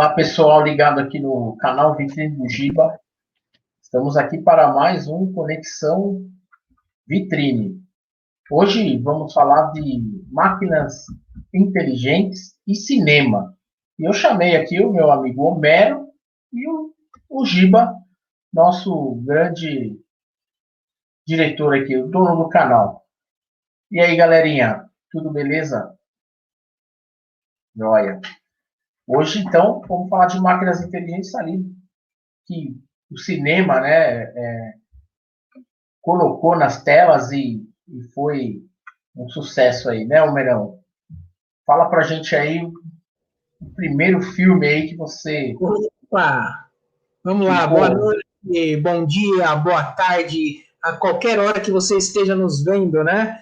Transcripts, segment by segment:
Olá, pessoal ligado aqui no canal Vitrine do Giba. Estamos aqui para mais um Conexão Vitrine. Hoje vamos falar de máquinas inteligentes e cinema. E eu chamei aqui o meu amigo Homero e o Giba, nosso grande diretor aqui, o dono do canal. E aí, galerinha, tudo beleza? Joia. Hoje, então, vamos falar de máquinas inteligentes ali, que o cinema, colocou nas telas e foi um sucesso aí, né, Almerão? Fala pra gente aí o primeiro filme aí que você... Opa! Vamos lá, boa noite, bom dia, boa tarde, a qualquer hora que você esteja nos vendo, né?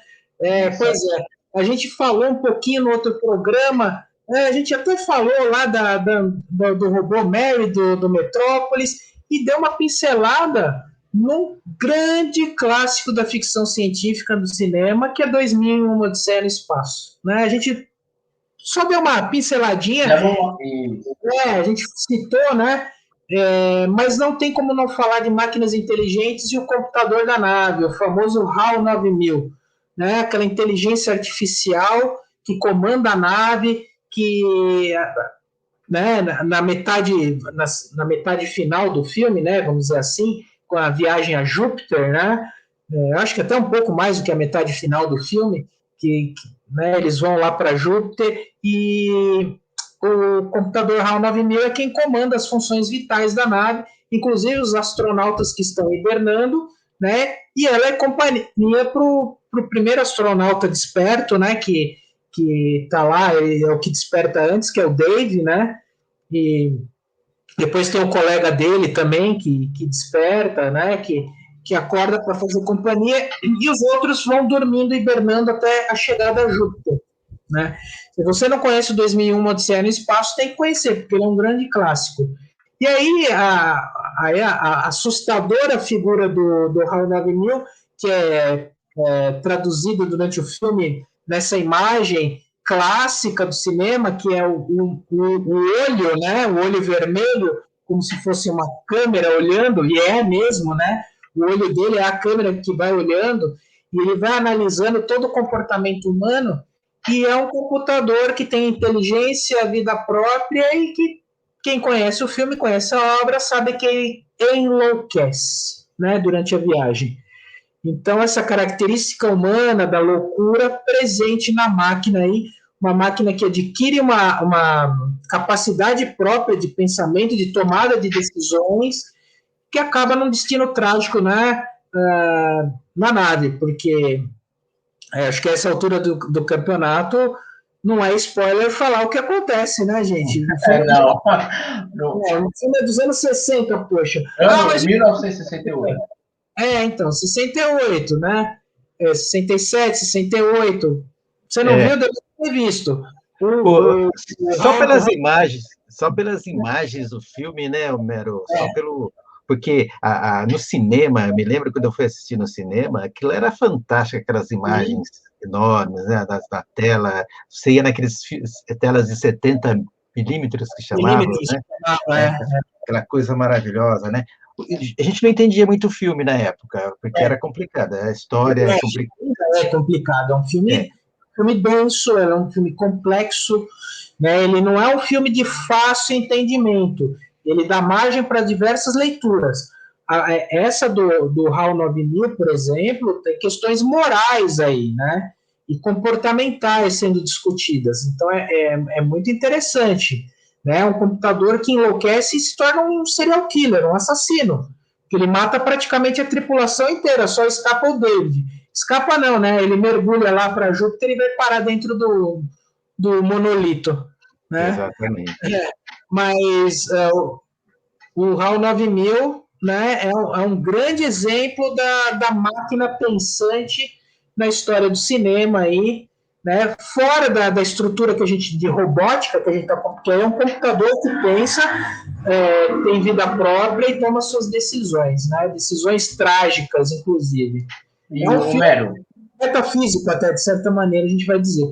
Pois é, a gente falou um pouquinho no outro programa, a gente até falou lá do robô Mary, do Metrópolis, e deu uma pincelada num grande clássico da ficção científica do cinema, que é 2001, Odisseia no Espaço. Né? A gente só deu uma pinceladinha, a gente citou, né? Mas não tem como não falar de máquinas inteligentes e o computador da nave, o famoso HAL 9000, né? Aquela inteligência artificial que comanda a nave, que né, na metade final do filme, né, vamos dizer assim, com a viagem a Júpiter, né? Acho que até um pouco mais do que a metade final do filme, né, eles vão lá para Júpiter e o computador HAL 9000 é quem comanda as funções vitais da nave, inclusive os astronautas que estão hibernando, né? E ela é companhia para o primeiro astronauta desperto, né? Que está lá, é o que desperta antes, que é o Dave, né? E depois tem o colega dele também que desperta, né? Que acorda para fazer companhia, e os outros vão dormindo, hibernando até a chegada a Júpiter. Né? Se você não conhece o 2001 Odisseia no Espaço, tem que conhecer, porque ele é um grande clássico. E aí a assustadora figura do HAL 9000, que é traduzida durante o filme nessa imagem clássica do cinema, que é o olho, né? O olho vermelho, como se fosse uma câmera olhando, e é mesmo, né? O olho dele é a câmera que vai olhando, e ele vai analisando todo o comportamento humano, e é um computador que tem inteligência, vida própria, e que quem conhece o filme, conhece a obra, sabe que ele enlouquece, né, durante a viagem. Então, essa característica humana da loucura presente na máquina aí, uma máquina que adquire uma capacidade própria de pensamento, de tomada de decisões, que acaba num destino trágico, né, na nave, porque acho que a essa altura do campeonato não é spoiler falar o que acontece, né, gente? O filme é dos anos 60, poxa. Mas 1968. Então, 68, né? 67, 68. Você não viu? Deve ter visto. Só pelas imagens do filme, né, Homero? Só pelo... Porque no cinema, eu me lembro quando eu fui assistir no cinema, aquilo era fantástico, aquelas imagens enormes, né, da tela. Você ia naqueles telas de 70 milímetros que chamavam, né? Aquela coisa maravilhosa, né? A gente não entendia muito o filme na época, porque era complicado, a história é complicada. É complicado, é um filme denso, é um filme complexo, né? Ele não é um filme de fácil entendimento, ele dá margem para diversas leituras. Essa do HAL 9000, por exemplo, tem questões morais aí, né? E comportamentais sendo discutidas. Então, é muito interessante. Né? Um computador que enlouquece e se torna um serial killer, um assassino. Que ele mata praticamente a tripulação inteira, só escapa o David. Escapa não, né? Ele mergulha lá para Júpiter e vai parar dentro do monolito. Né? Exatamente. Mas o HAL 9000, né, é um grande exemplo da máquina pensante na história do cinema aí, né, fora da estrutura que a gente de robótica que a gente que é um computador que pensa, tem vida própria e toma suas decisões, né, decisões trágicas, inclusive. E um filme metafísico até, de certa maneira, a gente vai dizer.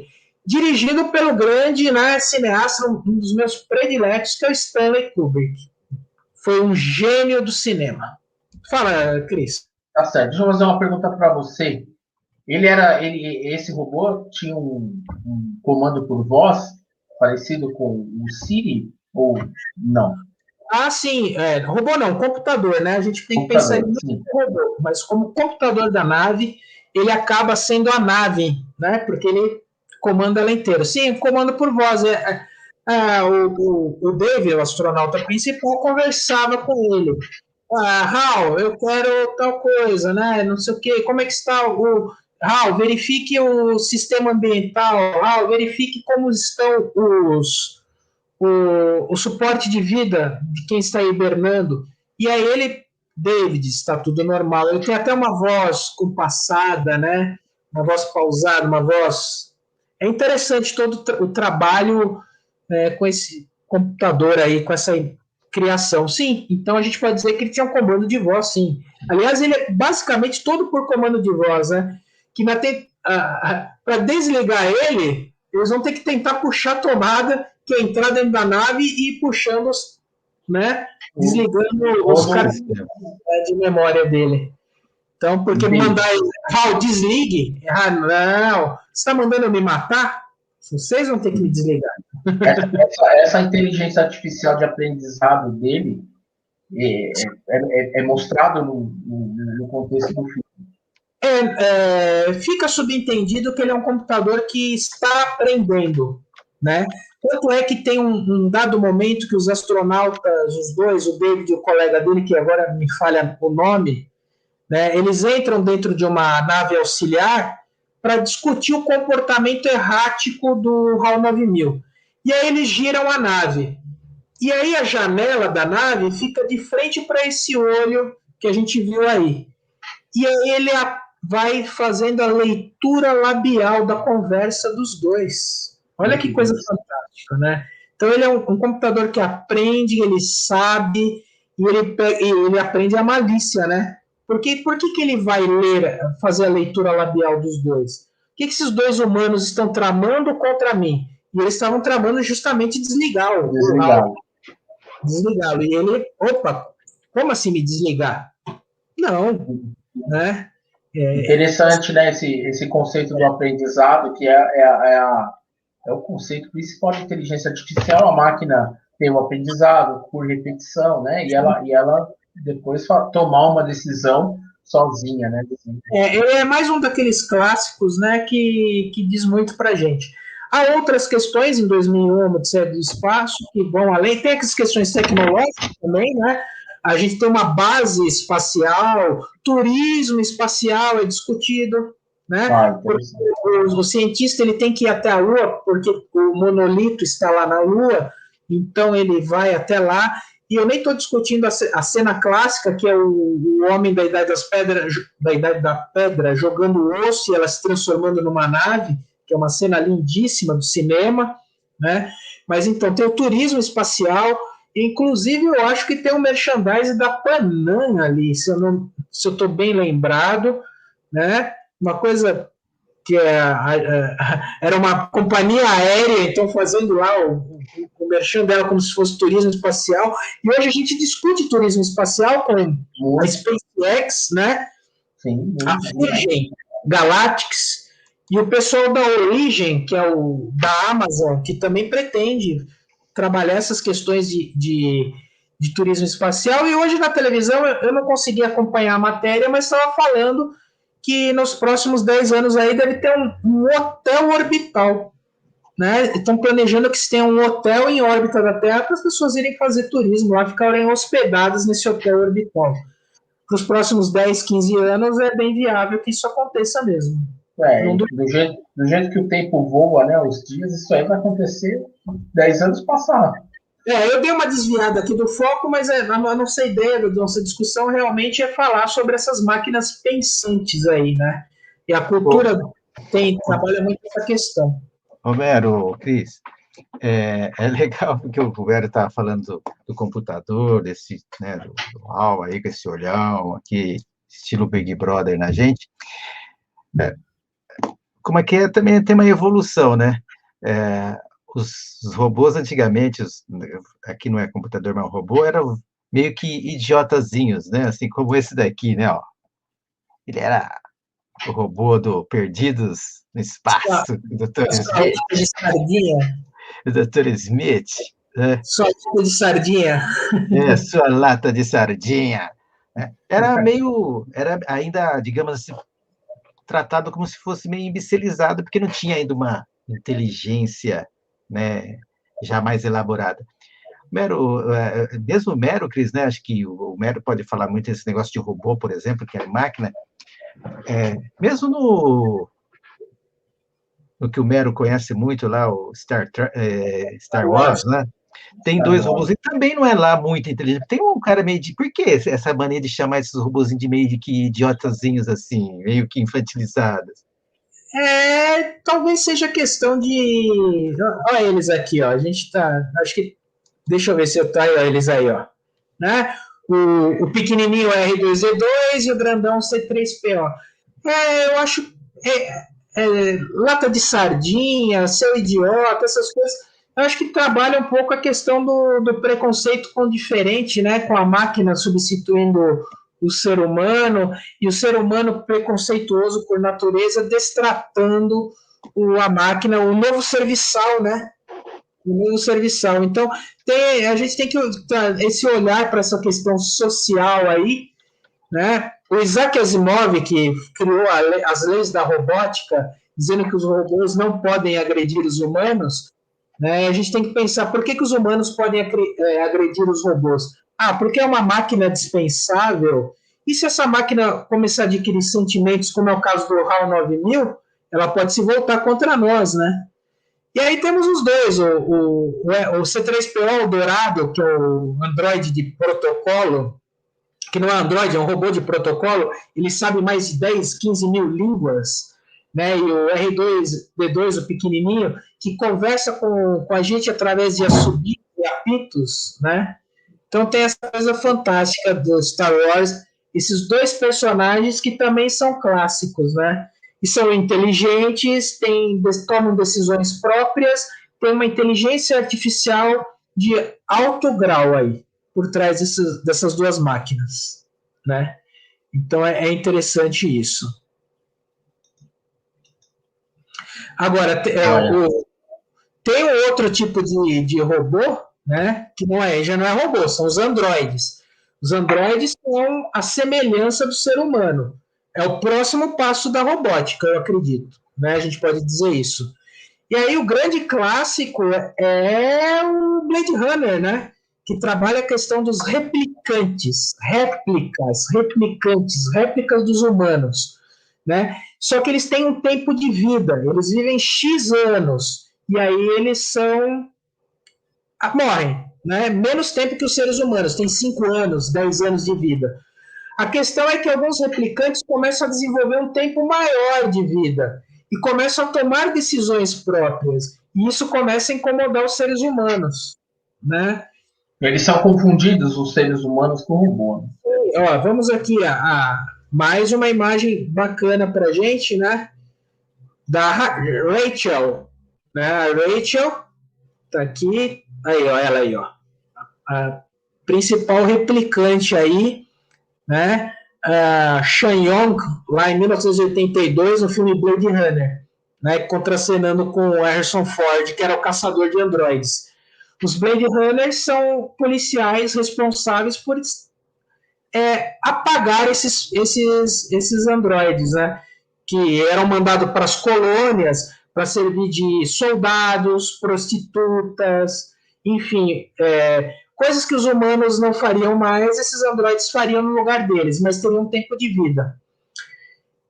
dirigido pelo grande, né, cineasta, um dos meus prediletos, que é o Stanley Kubrick. Foi um gênio do cinema. Fala, Cris. Tá certo. Deixa eu fazer uma pergunta para você. Esse robô tinha um comando por voz parecido com o Siri ou não? Ah, sim, robô não, computador, né? A gente tem que pensar Computador, em sim. robô, mas como computador da nave, ele acaba sendo a nave, né? Porque ele comanda ela inteira. Sim, comando por voz. O Dave, o astronauta principal, conversava com ele. Hal, eu quero tal coisa, né? Não sei o quê. Como é que está o Hal? Verifique o sistema ambiental. Hal, verifique como estão o suporte de vida de quem está hibernando. E aí ele, David, está tudo normal. Ele tem até uma voz compassada, né? Uma voz pausada, uma voz. É interessante todo o trabalho com esse computador aí, com essa criação. Sim, então a gente pode dizer que ele tinha um comando de voz, sim. Aliás, ele é basicamente todo por comando de voz, né? Que para desligar ele, eles vão ter que tentar puxar a tomada, que é entrar dentro da nave e ir puxando né? Desligando os Todo, caras de memória dele. Então, porque entendi. mandar ele, desligue, não, você está mandando eu me matar? Vocês vão ter que me desligar. Essa inteligência artificial de aprendizado dele é mostrado no contexto do filme. Fica subentendido que ele é um computador que está aprendendo, né? Tanto é que tem um dado momento que os astronautas, os dois, o David e o colega dele, que agora me falha o nome, né? Eles entram dentro de uma nave auxiliar para discutir o comportamento errático do HAL 9000. E aí eles giram a nave. E aí a janela da nave fica de frente para esse olho que a gente viu aí. E aí ele vai fazendo a leitura labial da conversa dos dois. Olha que coisa fantástica, né? Então ele é um computador que aprende, ele sabe, ele aprende a malícia, né? Por que ele vai fazer a leitura labial dos dois? O que esses dois humanos estão tramando contra mim? E eles estavam tramando justamente desligar o HAL. Desligá-lo. E ele, opa, como assim me desligar? Não, né? Interessante, né, esse conceito do aprendizado, que é o conceito principal de inteligência artificial. A máquina tem o aprendizado por repetição, né, e ela depois tomar uma decisão sozinha, né. Ele é mais um daqueles clássicos, né, que diz muito pra gente. Há outras questões em 2001, Odisseia do Espaço, que vão além. Tem as questões tecnológicas também, né? A gente tem uma base espacial, turismo espacial é discutido, né? O cientista ele tem que ir até a Lua, porque o monolito está lá na Lua, então ele vai até lá. E eu nem estou discutindo a cena clássica, que é o homem da Idade das Pedras, da Idade da Pedra, jogando osso e ela se transformando numa nave, que é uma cena lindíssima do cinema, né? Mas então tem o turismo espacial, inclusive eu acho que tem o merchandising da Panam ali, se eu estou bem lembrado, né? Uma coisa que era uma companhia aérea, então fazendo lá o merchan dela como se fosse turismo espacial, e hoje a gente discute turismo espacial com a SpaceX, né? Sim, A Virgin Galactic, e o pessoal da Origin, que é da Amazon, que também pretende trabalhar essas questões de turismo espacial, e hoje na televisão eu não consegui acompanhar a matéria, mas estava falando que nos próximos 10 anos aí deve ter um hotel orbital. Né? Estão planejando que se tenha um hotel em órbita da Terra para as pessoas irem fazer turismo lá, ficarem hospedadas nesse hotel orbital. Para os próximos 10, 15 anos é bem viável que isso aconteça mesmo. Do jeito que o tempo voa, né, os dias, isso aí vai acontecer 10 anos passados. Eu dei uma desviada aqui do foco, mas a nossa ideia da nossa discussão realmente é falar sobre essas máquinas pensantes aí, né? E a cultura trabalha muito essa questão. Romero, Cris, é legal porque o Romero estava falando do computador, desse, né, do HAL aí, com esse olhão aqui, estilo Big Brother na gente. Como é que também tem uma evolução, né? os robôs antigamente, aqui não é computador, mas robô, eram meio que idiotazinhos, né? Assim como esse daqui, né? Ó. Ele era o robô do Perdidos no Espaço, o Dr. Sua Smith, lata de sardinha. o Dr. Smith, né? Sua lata de sardinha. Sua lata de sardinha. Né? Era ainda, digamos assim, tratado como se fosse meio imbecilizado, porque não tinha ainda uma inteligência, né, já mais elaborada. Mesmo o Mero, Cris, né, acho que o Mero pode falar muito desse negócio de robô, por exemplo, que é máquina, mesmo no que o Mero conhece muito lá, o Star Wars, né? Tem dois robôs, e também não é lá muito inteligente. Tem um cara meio de... Por que essa mania de chamar esses robôzinhos de meio de que idiotazinhos, assim, meio que infantilizados? Talvez seja questão de... Olha eles aqui, ó. A gente tá... Acho que... Deixa eu ver se eu traio eles aí, ó. Né? O pequenininho R2D2 e o grandão C3PO. Eu acho... lata de sardinha, seu idiota, essas coisas... Eu acho que trabalha um pouco a questão do preconceito com o diferente, né? Com a máquina substituindo o ser humano, e o ser humano preconceituoso por natureza destratando a máquina, o novo serviçal, né? O novo serviçal. Então, a gente tem que esse olhar para essa questão social aí, né? O Isaac Asimov, que criou as leis da robótica, dizendo que os robôs não podem agredir os humanos, né? A gente tem que pensar por que os humanos podem agredir os robôs. Porque é uma máquina dispensável. E se essa máquina começar a adquirir sentimentos, como é o caso do HAL 9000, ela pode se voltar contra nós, né? E aí temos os dois, o C3PO, o Dourado, que é o Android de protocolo, que não é Android, é um robô de protocolo, ele sabe mais de 10, 15 mil línguas, né? E o R2D2, o pequenininho, que conversa com a gente através de assobios e apitos, né? Então tem essa coisa fantástica do Star Wars, esses dois personagens que também são clássicos, né? E são inteligentes, tomam decisões próprias, tem uma inteligência artificial de alto grau aí, por trás dessas duas máquinas, né? Então é interessante isso. Agora, tem outro tipo de robô, né? Que já não é robô, são os androides. Os androides são a semelhança do ser humano. É o próximo passo da robótica, eu acredito. Né? A gente pode dizer isso. E aí o grande clássico é o Blade Runner, né? Que trabalha a questão dos replicantes, réplicas dos humanos, né? Só que eles têm um tempo de vida, eles vivem X anos, e aí eles morrem, né? Menos tempo que os seres humanos, tem 5 anos, 10 anos de vida. A questão é que alguns replicantes começam a desenvolver um tempo maior de vida e começam a tomar decisões próprias. E isso começa a incomodar os seres humanos, né? Eles são confundidos, os seres humanos, com robôs. Vamos aqui a mais uma imagem bacana para a gente, né? Da Rachel. Né? A Rachel tá aqui. Aí, ó, ela aí, ó. A principal replicante aí, né? Shan Yong, lá em 1982, no filme Blade Runner, né? Contracenando com o Harrison Ford, que era o caçador de androides. Os Blade Runners são policiais responsáveis por apagar esses androides, né? Que eram mandados para as colônias para servir de soldados, prostitutas, enfim, coisas que os humanos não fariam mais, esses androides fariam no lugar deles, mas teriam um tempo de vida.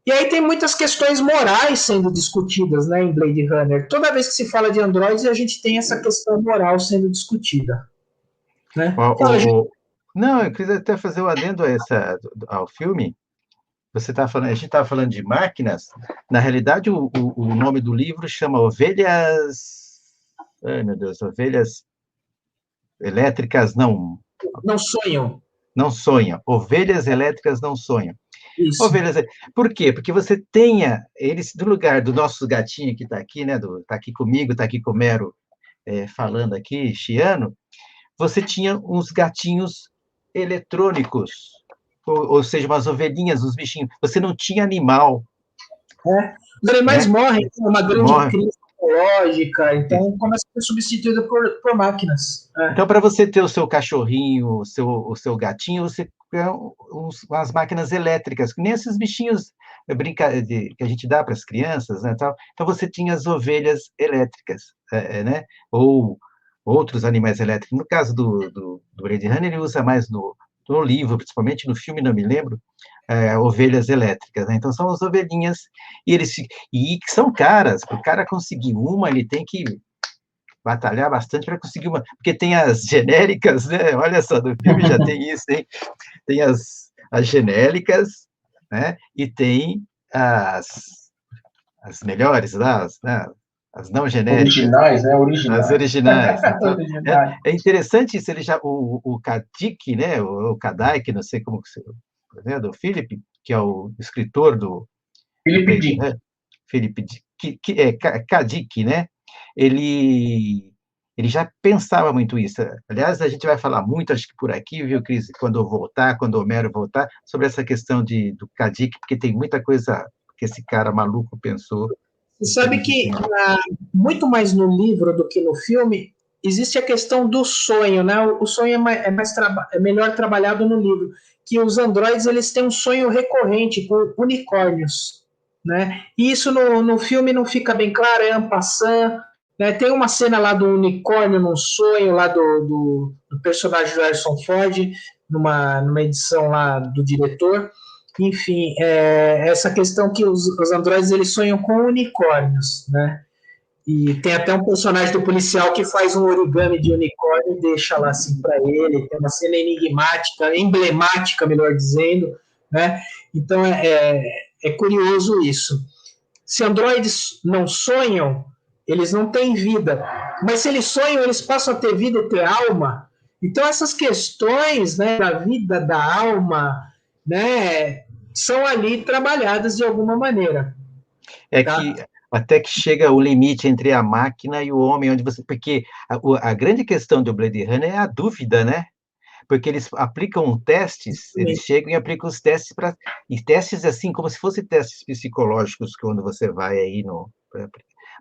E aí tem muitas questões morais sendo discutidas, né, em Blade Runner. Toda vez que se fala de androides, a gente tem essa questão moral sendo discutida. Né? Não, eu queria até fazer um adendo ao filme. A gente estava falando de máquinas. Na realidade, o nome do livro chama Ovelhas... Ai, meu Deus, Ovelhas Elétricas não sonham. Não sonham. Ovelhas Elétricas não sonham. Isso. Ovelhas. Por quê? Porque você tenha eles do lugar do nosso gatinho que está aqui, né? Tá aqui comigo, está aqui com o Mero falando aqui, chiano. Você tinha uns gatinhos eletrônicos, ou seja, umas ovelhinhas, uns bichinhos. Você não tinha animal. Os animais Né? morrem, é uma grande Morre. crise ecológica, então começa a ser substituído por máquinas. Então, para você ter o seu cachorrinho, o seu gatinho, você tem umas máquinas elétricas, que nem esses bichinhos que a gente dá para as crianças, né, tal. Então, você tinha as ovelhas elétricas, né? Ou outros animais elétricos. No caso do Blade Runner, ele usa mais no livro, principalmente no filme, não me lembro, ovelhas elétricas, né? Então, são as ovelhinhas, e são caras. Para o cara conseguir uma, ele tem que batalhar bastante para conseguir uma, porque tem as genéricas, né? Olha só, no filme já tem isso, hein? Tem as genéricas, né? E tem as melhores lá, as não genéricas. Originais, né? As Originais. originais. Então, Originais. é interessante isso, o Kadik, né? O Kadak, não sei como que se, né? Do Philip, que é o escritor do Philip Blade Dick. Runner, Philip Dick, que é Kadik, né? Ele já pensava muito isso. Aliás, a gente vai falar muito, acho que por aqui, viu, Cris, quando o Homero voltar, sobre essa questão do Kadik, porque tem muita coisa que esse cara maluco pensou. Você sabe que, muito mais no livro do que no filme, existe a questão do sonho, né? O sonho é melhor trabalhado no livro, que os androides eles têm um sonho recorrente com unicórnios, né? E isso no filme não fica bem claro, é en passant, né? Tem uma cena lá do unicórnio num sonho lá do personagem do Harrison Ford, numa edição lá do diretor. Enfim, essa questão que os androides eles sonham com unicórnios, né? E tem até um personagem do policial que faz um origami de unicórnio e deixa lá assim para ele. Tem uma cena enigmática, emblemática, melhor dizendo, né? Então é curioso isso. Se androides não sonham, eles não têm vida. Mas se eles sonham, eles passam a ter vida e ter alma. Então essas questões, né, da vida, da alma, né, são ali trabalhadas de alguma maneira. É tá? que até que chega o limite entre a máquina e o homem, porque a grande questão do Blade Runner é a dúvida, né? Porque eles aplicam testes, eles chegam e aplicam os testes e testes assim como se fossem testes psicológicos quando você vai aí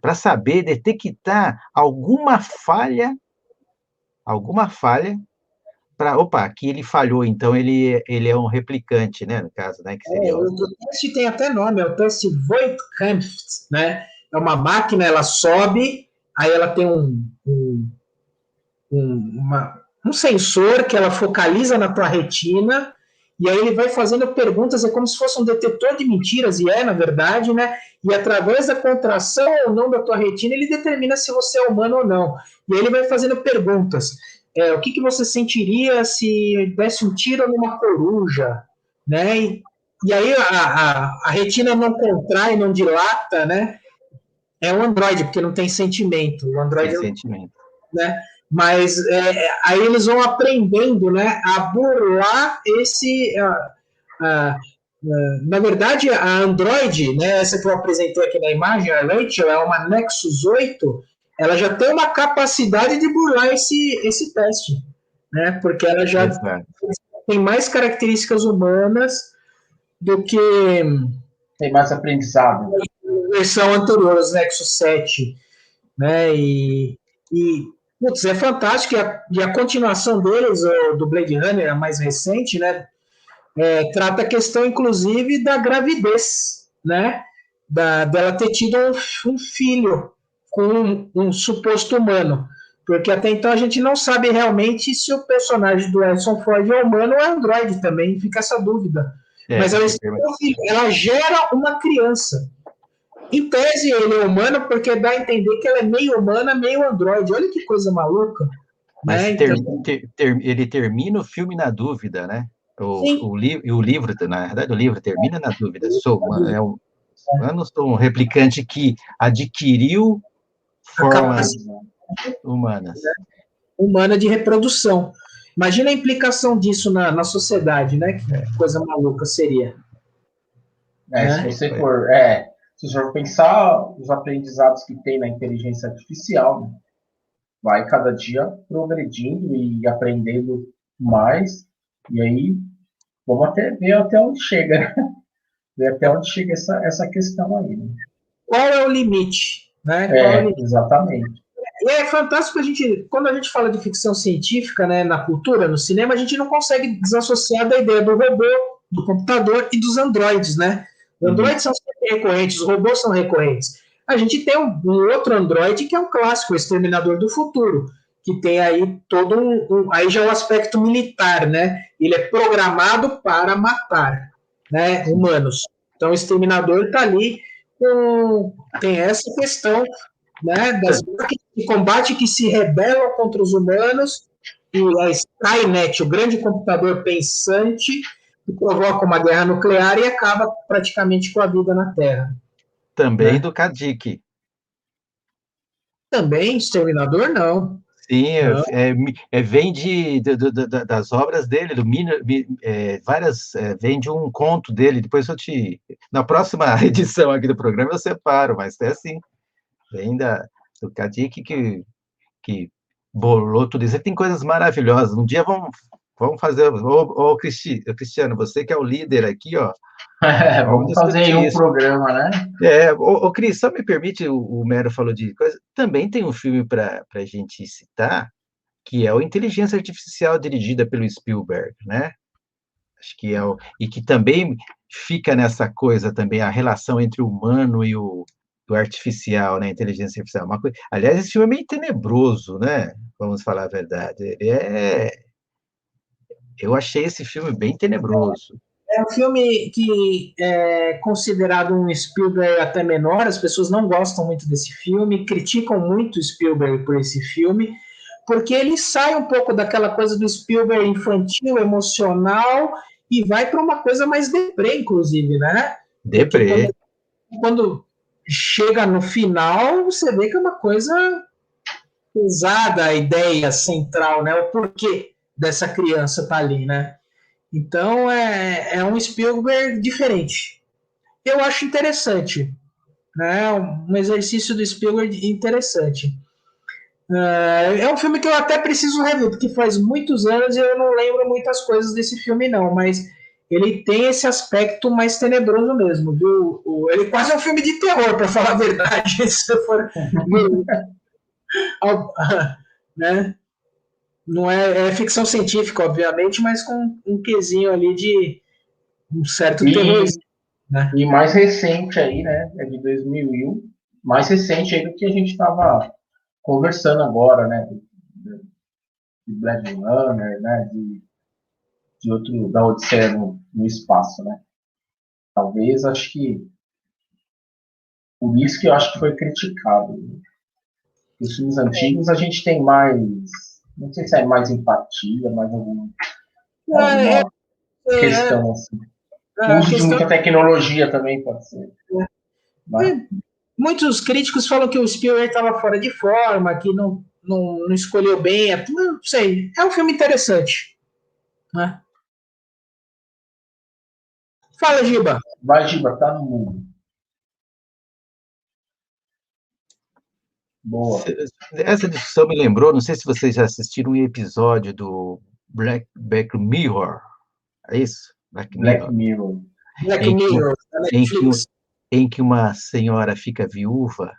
para saber detectar alguma falha para, opa, aqui ele falhou, então ele é um replicante, né, no caso, né, que seria o teste tem até nome, é o teste Voigtkampf, né? É uma máquina, ela sobe, aí ela tem um sensor que ela focaliza na tua retina, e aí ele vai fazendo perguntas, é como se fosse um detetor de mentiras, e na verdade, né? E através da contração ou não da tua retina, ele determina se você é humano ou não. E aí ele vai fazendo perguntas. O que você sentiria se desse um tiro numa coruja, né? E aí a retina não contrai, não dilata, né? É um androide, porque não tem sentimento. O androide sem sentimento. Né? Mas aí eles vão aprendendo, né, a burlar esse. Na verdade, a Android, né, essa que eu apresentei aqui na imagem, a Rachel, é uma Nexus 8, ela já tem uma capacidade de burlar esse teste, né, porque ela já tem mais características humanas do que. Tem mais aprendizado. A versão anterior, os Nexus 7. Né, putz, é fantástico, e a continuação deles, do Blade Runner, a mais recente, né, trata a questão, inclusive, da gravidez, né, dela ter tido um filho com um suposto humano, porque até então a gente não sabe realmente se o personagem do Harrison Ford é humano ou é androide também, fica essa dúvida. Mas ela gera uma criança. Em tese, ele é humano porque dá a entender que ela é meio humana, meio androide. Olha que coisa maluca. Mas né? ele termina o filme na dúvida, né? O livro, na verdade, o livro termina na dúvida. Eu sou um replicante que adquiriu formas humanas. Humana de reprodução. Imagina a implicação disso na sociedade, né? Que coisa maluca seria. Se você for pensar os aprendizados que tem na inteligência artificial, né? Vai cada dia progredindo e aprendendo mais, e aí vamos ver até onde chega, né? Ver até onde chega essa questão aí, né? Qual é o limite? Né? Qual é o limite? Exatamente. E é fantástico quando a gente fala de ficção científica, né, na cultura, no cinema, a gente não consegue desassociar da ideia do robô, do computador e dos androides, né? Os androides são sempre recorrentes, os robôs são recorrentes. A gente tem um outro androide que é um clássico, o Exterminador do Futuro, que tem aí todo aí já é um aspecto militar, né? Ele é programado para matar, né, humanos. Então o Exterminador está ali tem essa questão, né, das máquinas de combate que se rebelam contra os humanos e a Skynet, o grande computador pensante, que provoca uma guerra nuclear e acaba praticamente com a vida na Terra. Também, né? Do Kadik. Também, Exterminador, não. Sim, vem das obras dele, várias, vem de um conto dele, depois na próxima edição aqui do programa eu separo, mas é assim, vem do Kadik que bolou tudo isso. Tem coisas maravilhosas. Um dia vamos fazer. Cristiano, você que é o líder aqui, ó. Vamos fazer aí um programa, né? Cris, só me permite, o Mero falou de coisa. Também tem um filme para a gente citar, que é o Inteligência Artificial, dirigida pelo Spielberg, né? Acho que e que também fica nessa coisa também, a relação entre o humano e o artificial, né? Inteligência artificial. Aliás, esse filme é meio tenebroso, né? Vamos falar a verdade. Eu achei esse filme bem tenebroso. É um filme que é considerado um Spielberg até menor, as pessoas não gostam muito desse filme, criticam muito o Spielberg por esse filme, porque ele sai um pouco daquela coisa do Spielberg infantil, emocional, e vai para uma coisa mais deprê, inclusive, né? Deprê. Quando chega no final, você vê que é uma coisa pesada, a ideia central, né? O porquê dessa criança estar ali, né? Então é um Spielberg diferente. Eu acho interessante, né? Um exercício do Spielberg interessante. É um filme que eu até preciso rever, porque faz muitos anos e eu não lembro muitas coisas desse filme, não, mas ele tem esse aspecto mais tenebroso mesmo, viu? Ele quase é um filme de terror, para falar a verdade, se for né? Não é ficção científica, obviamente, mas com um quesinho ali de um certo terrorismo. Né? E mais recente aí, né? É de 2001. Mais recente aí do que a gente estava conversando agora, né? De Blade Runner, né? De outro, da Odisseia no espaço, né? Talvez, acho que por isso que eu acho que foi criticado. Né? Os filmes antigos a gente tem mais, não sei se é mais empatia, mais alguma questão assim. O uso de muita tecnologia também pode ser. Né? Muitos críticos falam que o Spielberg estava fora de forma, que não escolheu bem. Não sei. É um filme interessante. Né? Fala, Giba. Vai, Giba, tá no mundo. Boa. Essa discussão me lembrou, não sei se vocês já assistiram um episódio do Black Mirror. É isso? Black Mirror. Em que uma senhora fica viúva,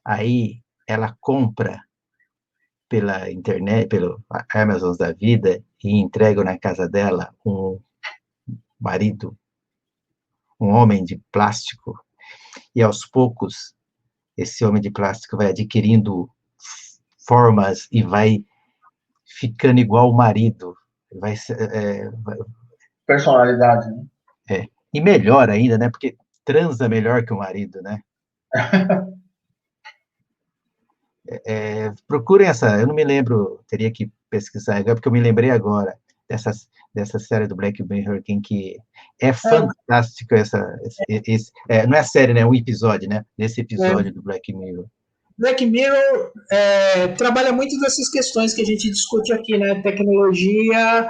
aí ela compra pela internet, pelo Amazon da vida, e entrega na casa dela um marido, um homem de plástico, e aos poucos esse homem de plástico vai adquirindo formas e vai ficando igual o marido. Personalidade, né? E melhor ainda, né? Porque transa melhor que o marido, né? Procurem essa, eu não me lembro, teria que pesquisar agora, porque eu me lembrei agora dessa série do Black Mirror, que é fantástico não é a série, né? É um episódio, né? Desse episódio do Black Mirror. Black Mirror trabalha muito dessas questões que a gente discute aqui, né? Tecnologia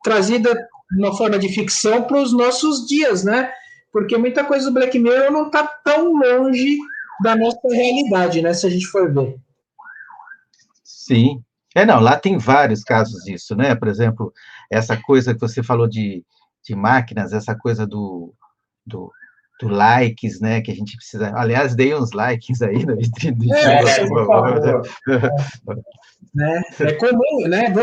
trazida uma forma de ficção para os nossos dias, né? Porque muita coisa do Black Mirror não está tão longe da nossa realidade, né? Se a gente for ver. Sim. Não, lá tem vários casos disso, né? Por exemplo, essa coisa que você falou de máquinas, essa coisa do, do likes, né? Que a gente precisa. Aliás, dei uns likes aí na vitrine do Giba, por Por favor. favor. Né? É comum, né?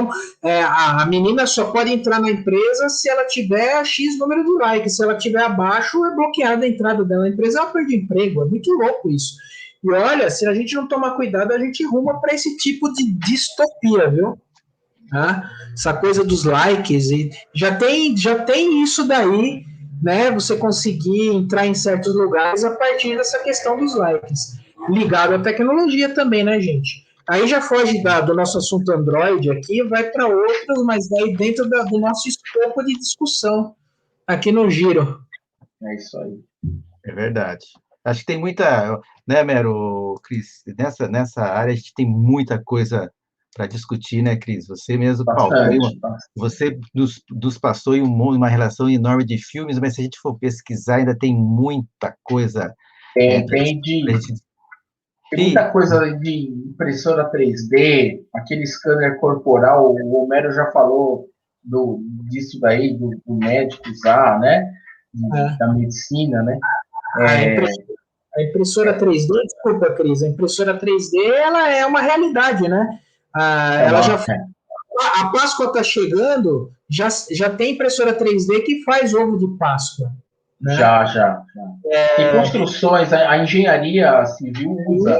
A menina só pode entrar na empresa se ela tiver X número de likes. Se ela tiver abaixo, é bloqueada a entrada dela na empresa, ela perde emprego. É muito louco isso. E olha, se a gente não tomar cuidado, a gente ruma para esse tipo de distopia, viu? Tá? Essa coisa dos likes, e já tem isso daí, né? Você conseguir entrar em certos lugares a partir dessa questão dos likes. Ligado à tecnologia também, né, gente? Aí já foge do nosso assunto Android aqui, vai para outros, mas daí dentro do nosso escopo de discussão aqui no Giro. É isso aí. É verdade. Acho que tem muita, né, Mero, Cris? Nessa área a gente tem muita coisa para discutir, né, Cris? Você mesmo pautou, Bastante. você nos passou em uma relação enorme de filmes, mas se a gente for pesquisar, ainda tem muita coisa Tem, para tem a de gente. Tem muita coisa de impressora 3D, aquele scanner corporal, o Homero já falou disso daí, do médico usar, né? É. Da medicina, né? A impressora 3D, desculpa, Cris, a impressora 3D ela é uma realidade, né? É Ela já uma, A Páscoa está chegando, já tem impressora 3D que faz ovo de Páscoa, né? já. Tem construções, a engenharia civil usa.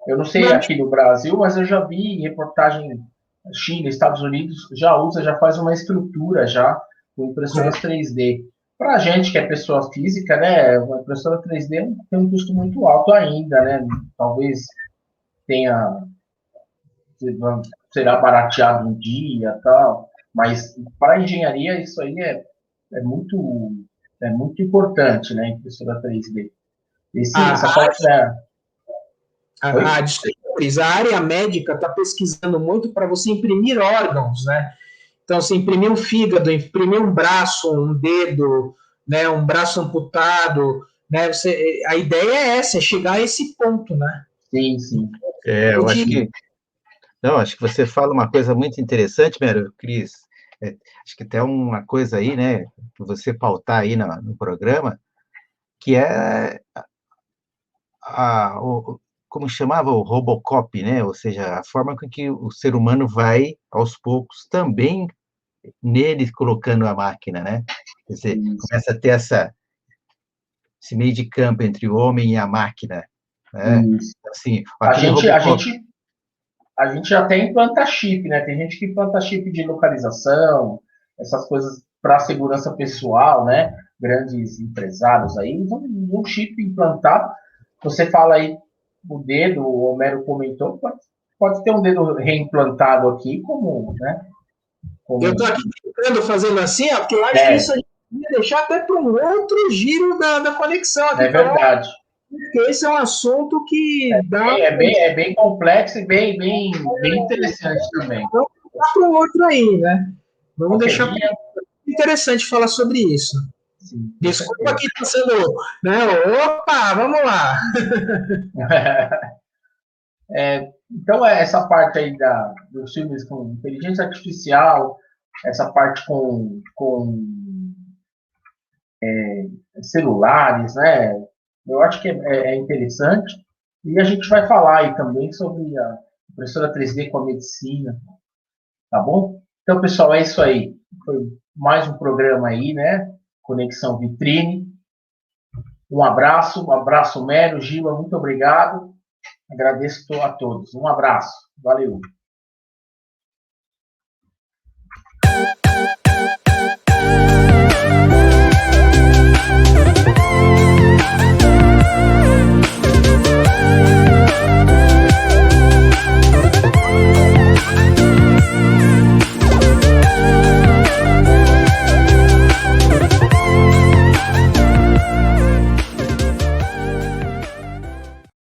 Eu não sei aqui no Brasil, mas eu já vi em reportagem China, Estados Unidos, já faz uma estrutura já com impressoras 3D. Para a gente que é pessoa física, né, uma impressora 3D tem um custo muito alto ainda, né? Talvez tenha será barateado um dia, tal. Mas para a engenharia isso aí é muito importante, né? Impressora 3D. Essa parte da. Oi? Desculpa, Cris, a área médica está pesquisando muito para você imprimir órgãos, né? Então, você imprimir um fígado, imprimir um braço, um dedo, né, um braço amputado, né? A ideia é essa, é chegar a esse ponto, né? Sim. Eu acho que. Não, acho que você fala uma coisa muito interessante, Mero, Cris. Acho que tem uma coisa aí, né, que você pautar aí no programa, que é como chamava o Robocop, né? Ou seja, a forma com que o ser humano vai, aos poucos, também nele colocando a máquina, né? Quer dizer, começa a ter esse meio de campo entre o homem e a máquina, né? Isso. Assim, A aquele gente, Robocop. a gente até implanta chip, né? Tem gente que implanta chip de localização, essas coisas para segurança pessoal, né? Grandes empresários aí usam um chip implantado. Você fala aí o dedo, o Homero comentou, pode ter um dedo reimplantado aqui, né? Eu estou aqui tentando fazendo assim, ó, porque eu acho que isso a gente ia deixar até para um outro giro da conexão aqui. É verdade. Porque esse é um assunto que dá. É bem complexo e bem interessante também. Então, dá para um outro aí, né? Vamos Qualquer deixar dia. interessante falar sobre isso. Sim, Desculpa que está sendo. Né? Opa, vamos lá. Então, essa parte aí dos filmes com inteligência artificial, essa parte com celulares, né? Eu acho que é interessante. E a gente vai falar aí também sobre a impressora 3D com a medicina, tá bom? Então, pessoal, é isso aí. Foi mais um programa aí, né? Conexão Vitrine. Um abraço, Mero, Gila, muito obrigado. Agradeço a todos. Um abraço. Valeu.